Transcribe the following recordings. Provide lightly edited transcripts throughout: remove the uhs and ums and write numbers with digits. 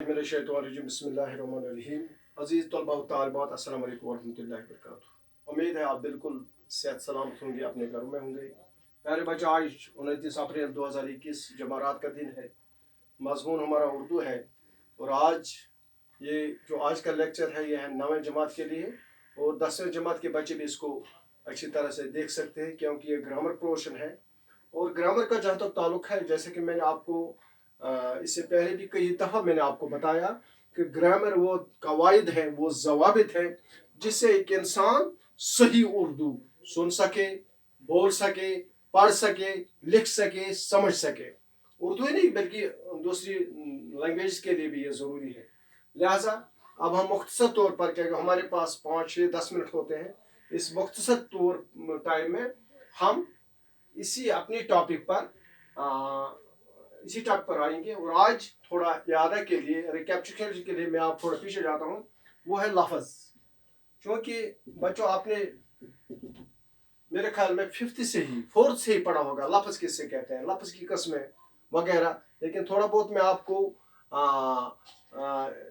बिस्मिल्लाहिर्रहमानिर्रहीम। अजीज़ तलबा व तालिबात, अस्सलाम वालेकुम वरहमतुल्लाहि वबरकातुहू। उम्मीद है आप बिल्कुल सेहत सलामत होंगे, अपने घरों में होंगे। प्यारे बच्चों, आज 29 अप्रैल 2021 जमारात का दिन है। मज़मून हमारा उर्दू है और आज ये जो आज का लेक्चर है यह है 9वीं जमात के लिए और 10वीं जमात के बच्चे भी इसको अच्छी तरह से देख सकते हैं क्योंकि ये ग्रामर पोर्शन है। और ग्रामर का जहाँ तक ताल्लुक है, जैसे कि मैंने आपको इससे पहले भी कई दफ़ा मैंने आपको बताया कि ग्रामर वो कवायद है, वो ज़वाबित है जिससे एक इंसान सही उर्दू सुन सके, बोल सके, पढ़ सके, लिख सके, समझ सके। उर्दू ही नहीं बल्कि दूसरी लैंग्वेज के लिए भी ये ज़रूरी है। लिहाजा अब हम मुख्तसर तौर पर, क्योंकि हमारे पास 5, 6, 10 मिनट होते हैं, इस मुख्तसर तौर टाइम में हम इसी अपनी टॉपिक पर आएंगे। और आज थोड़ा याद के लिए, रिकैप्चुलेशन के लिए मैं आप थोड़ा पीछे जाता हूँ, वो है लफ्ज़। क्योंकि बच्चों आपने मेरे ख्याल में 4th से ही पढ़ा होगा लफ्ज़ किससे कहते हैं, लफ्ज़ की किस्में वगैरह, लेकिन थोड़ा बहुत मैं आपको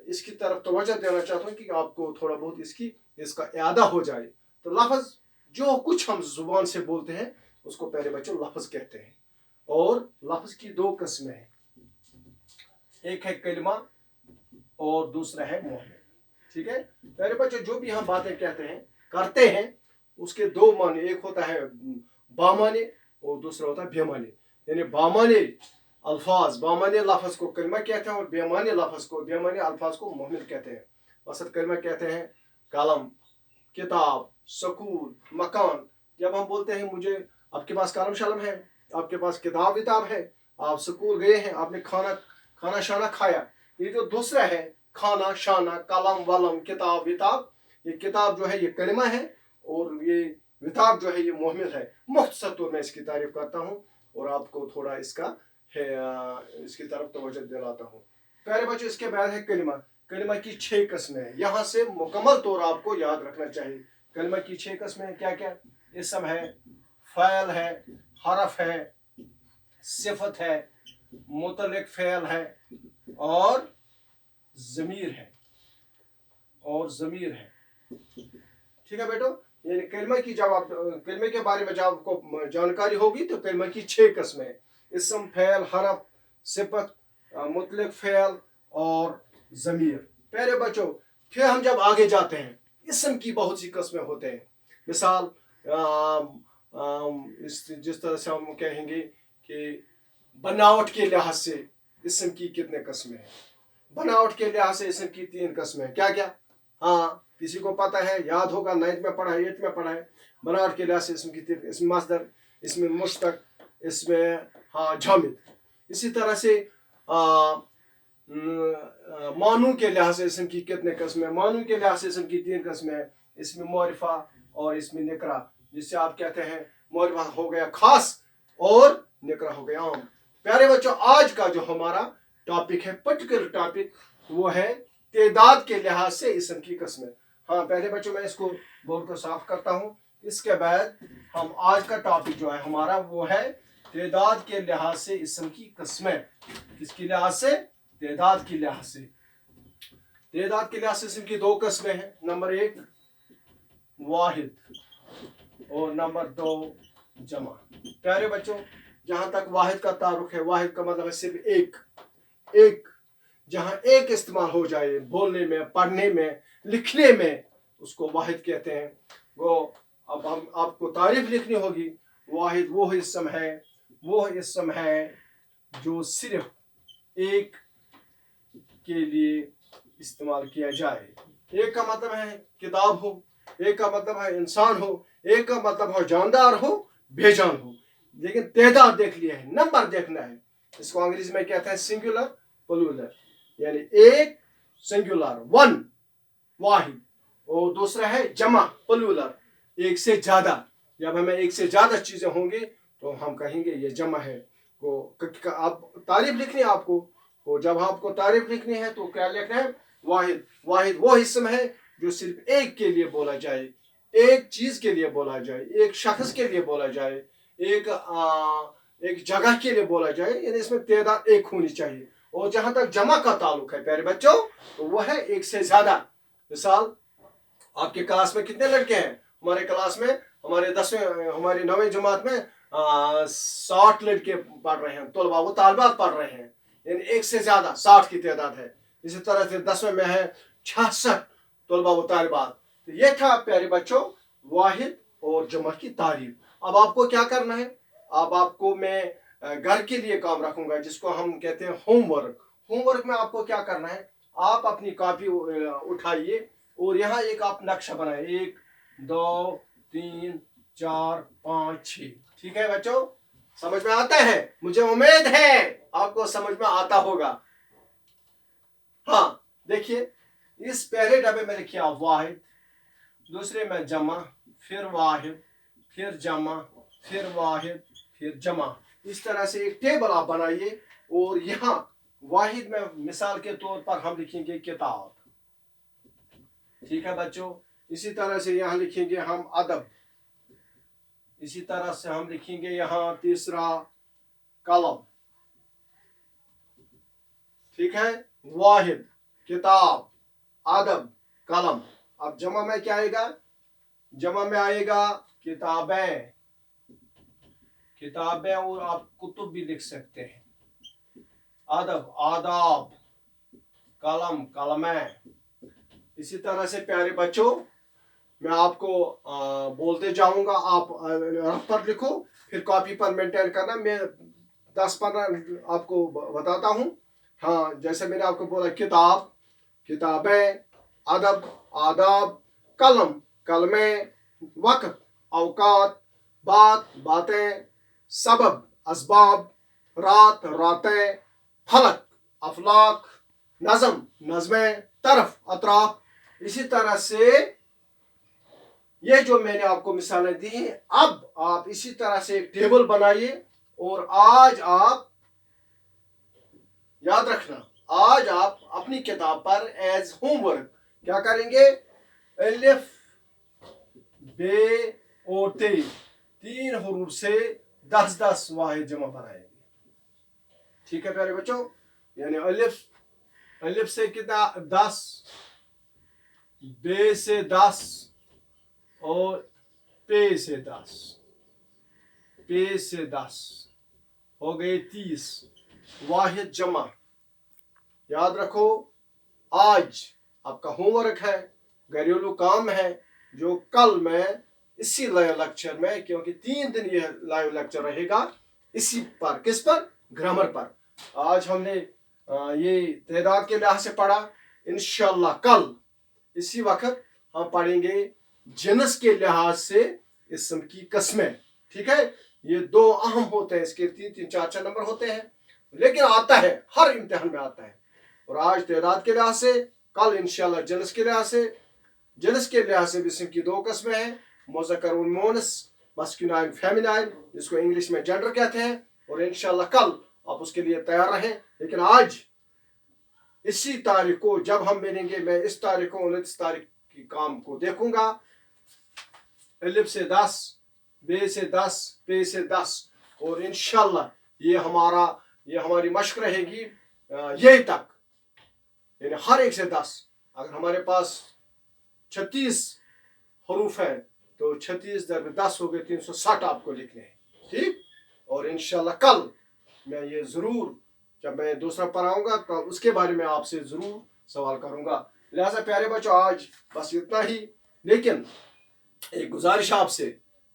इसकी तरफ तवज्जो देना चाहता हूँ कि आपको थोड़ा बहुत इसका यादा हो जाए। तो लफ्ज़ जो कुछ हम ज़ुबान से बोलते हैं उसको पहले बच्चों लफ्ज़ कहते हैं। और लफ्ज़ की 2 किस्में हैं, एक है कलिमा और दूसरा है मोहम्मद। ठीक है पहले बच्चों, जो भी हम बातें कहते हैं करते हैं उसके 2 माने, एक होता है बामाने और दूसरा होता है बेमाने। यानी बामाने अल्फाज, बामाने लफ्ज़ को कलिमा कहते हैं और बेमाने अल्फाज को मोहम्मद कहते हैं। मसलन कलिमा कहते हैं कलम, किताब, स्कूल, मकान। जब हम बोलते हैं मुझे आपके पास कलम शलम है, आपके पास किताब विताब है, आप स्कूल गए हैं, आपने खाना शाना खाया, ये जो दूसरा है खाना शाना, कलम वलम, किताब विताब, ये किताब जो है ये कलिमा है और ये विताब जो है ये मोहम्मद है। मुख्तसर तौर में इसकी तारीफ करता हूँ और आपको थोड़ा इसकी तरफ तवज्जो दिलाता हूँ। प्यारे बच्चों, इसके बाद है कलिमा। कलिमा की 6 किस्में हैं, यहाँ से मुकम्मल तौर आपको याद रखना चाहिए। कलिमा की 6 किस्में हैं, क्या क्या? इसम है, फ़ाइल है, हरफ है, सिफत है, मुतल्लिक फ़ेल है और ज़मीर है। ठीक है बेटो, ये कलिमा की जब आप कलिमे के बारे में जब आपको जानकारी होगी तो कलिमा की 6 किस्में हैं, इसम, फ़ेल, हरफ, सिफत, मुतल्लिक फ़ेल और ज़मीर। प्यारे बच्चों, फिर हम जब आगे जाते हैं, इसम की बहुत सी किस्में होते हैं। मिसाल जिस तरह से हम कहेंगे कि बनावट के लिहाज से इसम की कितने किस्में हैं। बनावट के लिहाज से इसम की 3 किस्में, क्या क्या? हाँ, किसी को पता है, याद होगा, 9th में पढ़ा है, 8th में पढ़ा है। बनावट के लिहाज से इसम की 3, इसमें मस्दर, इसमें मुश्तक, इसमें जामिद। इसी तरह से मानू के लिहाज से इसम की कितने किस्में? मानू के लिहाज से इसम की 3 किस्में, इसमें मारिफा और इसमें निकरा, जिससे आप कहते हैं मारिफा हो गया खास और निकरा हो गया आम। प्यारे बच्चों, आज का जो हमारा टॉपिक है, पर्टिकुलर टॉपिक, वो है तादाद के लिहाज से इसम की किस्में। हाँ पहले बच्चों, मैं इसको बोर्ड को साफ करता हूँ। इसके बाद हम आज का टॉपिक जो है हमारा वो है तादाद के लिहाज से इसम की किस्में। किसके लिहाज से? तादाद के लिहाज से। तादाद के लिहाज से इसम की 2 किस्में हैं, नंबर 1 वाहिद और नंबर 2 जमा। प्यारे बच्चों, जहाँ तक वाहिद का तारुक है, वाहिद का मतलब है सिर्फ एक, जहाँ एक इस्तेमाल हो जाए बोलने में, पढ़ने में, लिखने में, उसको वाहिद कहते हैं। वो अब हम आपको तारीफ लिखनी होगी। वाहिद वो इस्म है जो सिर्फ एक के लिए इस्तेमाल किया जाए। एक का मतलब है किताब हो, एक का मतलब है इंसान हो, एक का मतलब है जानदार हो, बेजान हो। लेकिन तादाद देख लिया है, नंबर देखना है। इसको अंग्रेजी में कहते हैं सिंगुलर प्लूरल, यानी एक सिंगुलर 1 वाहिद और दूसरा है जमा प्लूरल, एक से ज्यादा। जब हमें एक से ज्यादा चीजें होंगी तो हम कहेंगे ये जमा है। आप तारीफ लिखनी है आपको, तो जब आपको तारीफ लिखनी है तो क्या लिखना है? वाहिद वो इस्म है जो सिर्फ एक के लिए बोला जाए, एक चीज के लिए बोला जाए, एक शख्स के लिए बोला जाए, एक जगह के लिए बोला जाए, यानी इसमें तादाद एक होनी चाहिए। और जहां तक जमा का ताल्लुक है प्यारे बच्चों, तो वो है एक से ज्यादा। मिसाल, आपके क्लास में कितने लड़के हैं? हमारे क्लास में, हमारे 10वें हमारी 9वीं जमात में 60 लड़के पढ़ रहे हैं, तलबा वो तालबात पढ़ रहे हैं, यानी एक से ज्यादा 60 की तादाद है। इसी तरह से 10वें में है 66 तलबा व तालिबात। तो ये था प्यारे बच्चों वाहिद और जमा की तारीफ। अब आपको क्या करना है? अब आपको मैं घर के लिए काम रखूंगा जिसको हम कहते हैं होमवर्क। होमवर्क में आपको क्या करना है? आप अपनी कॉपी उठाइए और यहाँ एक आप नक्शा बनाए, 1 2 3 4 5 6। ठीक है बच्चों, समझ में आता है? मुझे उम्मीद है आपको समझ में आता होगा। हाँ देखिए, इस पहले डब्बे में लिखिए आप वाहिद, दूसरे में जमा, फिर वाहिद, फिर जमा, फिर वाहिद, फिर जमा। इस तरह से एक टेबल आप बनाइए और यहाँ वाहिद में मिसाल के तौर पर हम लिखेंगे किताब। ठीक है बच्चों, इसी तरह से यहाँ लिखेंगे हम अदब, इसी तरह से हम लिखेंगे यहाँ तीसरा कलम। ठीक है, वाहिद, किताब, अदब, कलम। अब जमा में क्या आएगा? जमा में आएगा किताबें, किताबें, और आप कुतुब भी लिख सकते हैं। अदब, आदाब, कलम, कलमें। इसी तरह से प्यारे बच्चों मैं आपको बोलते जाऊंगा, आप रफ पर लिखो, फिर कॉपी पर मेंटेन करना। मैं 10-15 आपको बताता हूँ। हाँ, जैसे मैंने आपको बोला, किताब, किताबें, अदब, आदाब, कलम, कलमें, वक्त, औकात, बात, बातें, सबब, असबाब, रात, रातें, फलक, अफलाक, नज़म, नज़में, तरफ, अतराफ। इसी तरह से ये जो मैंने आपको मिसालें दी हैं, अब आप इसी तरह से एक टेबल बनाइए और आज आप याद रखना, आज आप अपनी किताब पर एज होमवर्क क्या करेंगे? अलिफ, बे और ते, 3 हरूफ से 10-10 वाहिद जमा बनाएंगे। ठीक है प्यारे बच्चों, यानी अलिफ से कितना? 10, बे से 10 और पे से 10, पे से 10 हो गए 30 वाहिद जमा। याद रखो, आज आपका होमवर्क है, घरेलू काम है, जो कल मैं इसी लाइव लेक्चर में, क्योंकि 3 दिन ये लाइव लेक्चर रहेगा, इसी पर, किस पर? ग्रामर पर। आज हमने ये तादाद के लिहाज से पढ़ा। इंशाल्लाह कल इसी वक्त हम पढ़ेंगे जिनस के लिहाज से इस्म की किस्में। ठीक है, ये 2 अहम होते हैं, इसके 3-3 4-4 नंबर होते हैं, लेकिन आता है, हर इम्तिहान में आता है। और आज तादाद के लिहाज से, कल इंशाल्लाह जिनस के लिहाज से। जिनस के लिहाज से इस्म की 2 किस्में हैं, मुज़क्कर और मुअन्नस, मस्कुलाइन, फेमिनाइन, जिसको इंग्लिश में जेंडर कहते हैं। और इंशाल्लाह कल आप उसके लिए तैयार रहें। लेकिन आज इसी तारीख को जब हम मिलेंगे, मैं इस तारीख को 29 तारीख की काम को देखूंगा। अलिफ से 10, बे से 10, पे से 10, और इंशाल्लाह ये हमारी मशक रहेगी यही तक, यानी हर एक से 10। अगर हमारे पास 36 हरूफ है तो 36 × 10 हो गए 360 आपको लिखने हैं। ठीक, और इंशाल्लाह कल मैं ये जरूर, जब मैं दूसरा पढ़ाऊंगा तो उसके बारे में आपसे जरूर सवाल करूंगा। लिहाजा प्यारे बच्चों आज बस इतना ही। लेकिन एक गुजारिश आपसे,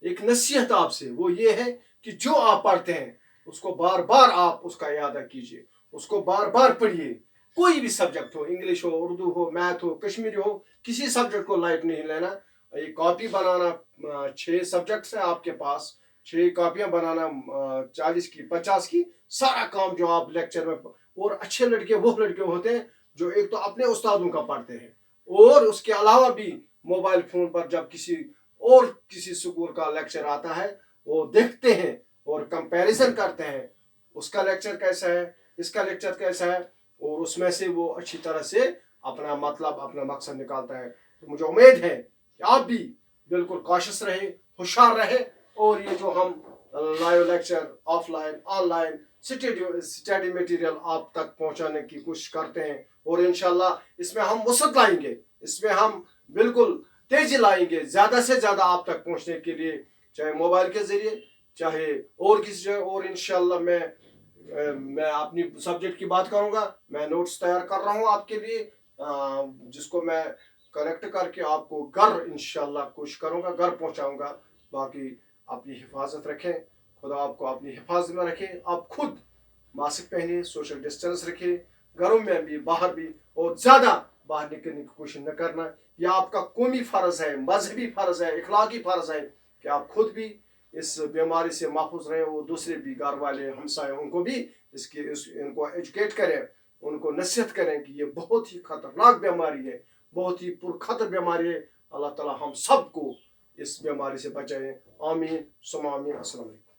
एक नसीहत आपसे, वो ये है कि जो आप पढ़ते हैं उसको बार बार आप उसका याद कीजिए, उसको बार बार पढ़िए। कोई भी सब्जेक्ट हो, इंग्लिश हो, उर्दू हो, मैथ हो, कश्मीरी हो, किसी सब्जेक्ट को लाइट नहीं लेना। ये कॉपी बनाना 6 सब्जेक्ट्स हैं आपके पास, 6 कॉपियां बनाना 40 की 50 की, सारा काम जो आप लेक्चर में। और अच्छे लड़के वो लड़के होते हैं जो एक तो अपने उस्तादों का पढ़ते हैं और उसके अलावा भी मोबाइल फोन पर जब किसी स्कूल का लेक्चर आता है वो देखते हैं और कंपैरिजन करते हैं, उसका लेक्चर कैसा है, इसका लेक्चर कैसा है, और उसमें से वो अच्छी तरह से अपना मतलब, अपना मकसद निकालता है। तो मुझे उम्मीद है कि आप भी बिल्कुल कॉशियस रहे, होशियार रहे, और ये जो हम live lecture offline online study material आप तक पहुंचाने की कोशिश करते हैं, और इंशाल्लाह इसमें हम वसत लाएंगे, इसमें हम बिल्कुल तेजी लाएंगे ज़्यादा से ज़्यादा आप तक पहुंचने के लिए, चाहे मोबाइल के ज़रिए चाहे और किसी जगह। और इंशाल्लाह मैं अपनी सब्जेक्ट की बात करूंगा, मैं नोट्स तैयार कर रहा हूं आपके लिए, जिसको मैं कलेक्ट करके आपको घर इंशाल्लाह कोशिश करूंगा घर पहुंचाऊंगा। बाकी अपनी हिफाजत रखें, खुदा आपको अपनी हिफाजत में रखे, आप खुद मास्क पहने, सोशल डिस्टेंस रखें, घरों में भी बाहर भी, और ज़्यादा बाहर निकलने की कोशिश न करना। यह आपका कौमी फ़र्ज़ है, मजहबी फ़र्ज़ है, इखलाकी फ़र्ज़ है कि आप खुद भी इस बीमारी से महफूज रहें, और दूसरे भी घर वाले हमसाए उनको भी इनको एजुकेट करें, उनको नसीहत करें कि ये बहुत ही ख़तरनाक बीमारी है, बहुत ही पुरखतर बीमारी है। अल्लाह ताला हम सबको इस बीमारी से बचाएं। आमीन सुम्मा आमीन। अस्सलाम वालेकुम।